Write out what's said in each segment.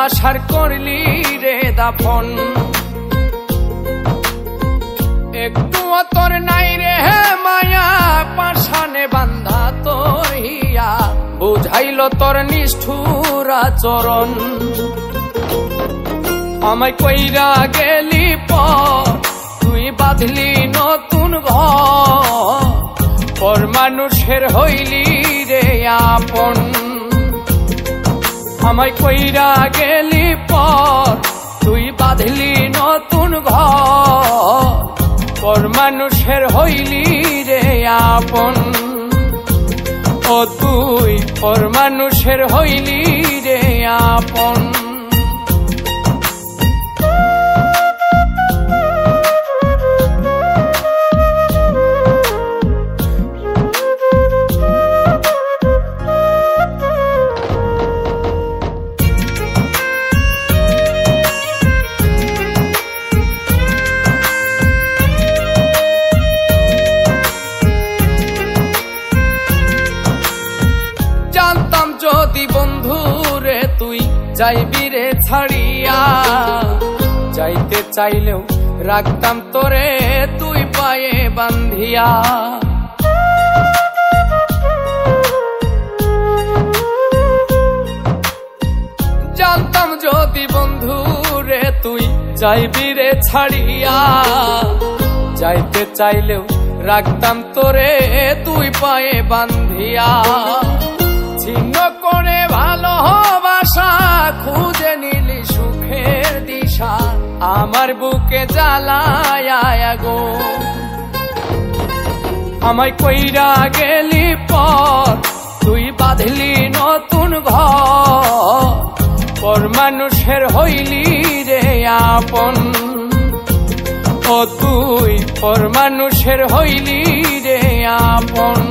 ভালোবাসার করলি রে দাফন। একটুও তোর নাই রে মায়া, পাশানে বান্ধা তোর হিয়া, বুঝাইল তোর নিষ্ঠুর আচরণ। আমায় কইরা গেলি পর, তুই বাঁধলি নতুন ঘর, পর মানুষের হইলি রে আপন। আমায় কইরা গেলি পর, তুই বাঁধলি নতুন ঘর, পর মানুষের হইলি রে আপন। ও তুই পর মানুষের হইলি রে আপন। জানতাম যদি বন্ধু রে তুই যাইবি রে ছাড়িয়া, যাইতে চাইলেও রাখতাম তোরে তুই পায়ে বান্ধিয়া। জানতাম যদি বন্ধু রে তুই যাইবি রে ছাড়িয়া, যাইতে চাইলেও রাখতাম তোরে তুই পায়ে বান্ধিয়া। ছিন্ন করে ভালোবাসা খুঁজে নিলি সুখের দিশা, আমার বুকে জ্বালায় গো। আমায় কইরা গেলি পর, তুই বাঁধলি নতুন ঘর, পর মানুষের হইলি রে আপন। ও তুই পর মানুষের হইলি রে আপন।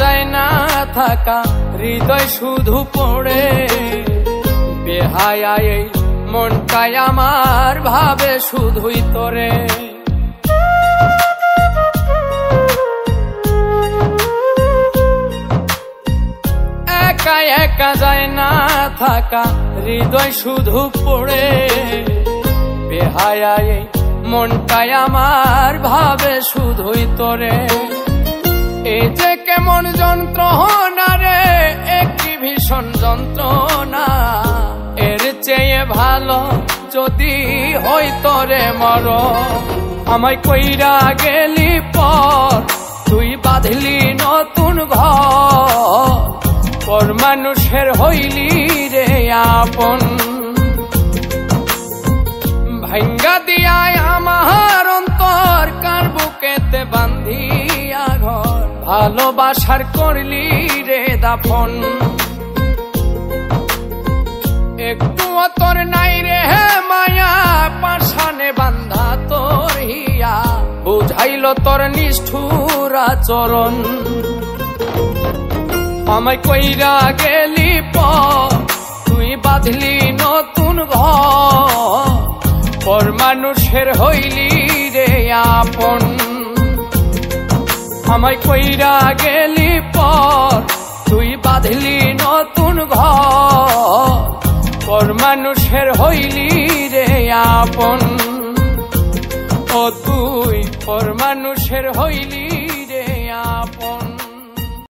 যায় না থাকা হৃদয় শুধু পড়ে, বেহায়া এই মনটাই আমার ভাবে শুধুই তোরে। একা একা যায় না থাকা হৃদয় শুধু পড়ে, বেহায়া এই মনটাই আমার ভাবে শুধুই তোরে। এই যে কেমন যন্ত্রণা রে, একটি ভীষণ যন্ত্রণা, এর চেয়ে ভালো যদি হইতো রে মর। আমায় কইরা গেলি পর, তুই বাঁধলি নতুন ঘর, পর মানুষের হইলি রে আপন। ভাঙ্গা দিয়ায় আমার অন্তর, কার বুকেতে বান্ধিয়া ঘর, ভালোবাসার করলি রে দাফন। একটুও তোর নাই রে মায়া, পাশানে বান্ধা তোর হিয়া, বুঝাইল তোর নিষ্ঠুর আচরণ। আমায় কইরা গেলি পর, তুই বাঁধলি নতুন ঘর, পর মানুষের হইলি রে আপন। আমায় কইরা গেলি পর, তুই বাঁধলি নতুন ঘর, পর মানুষের হইলি রে আপন। ও তুই পর মানুষের হইলি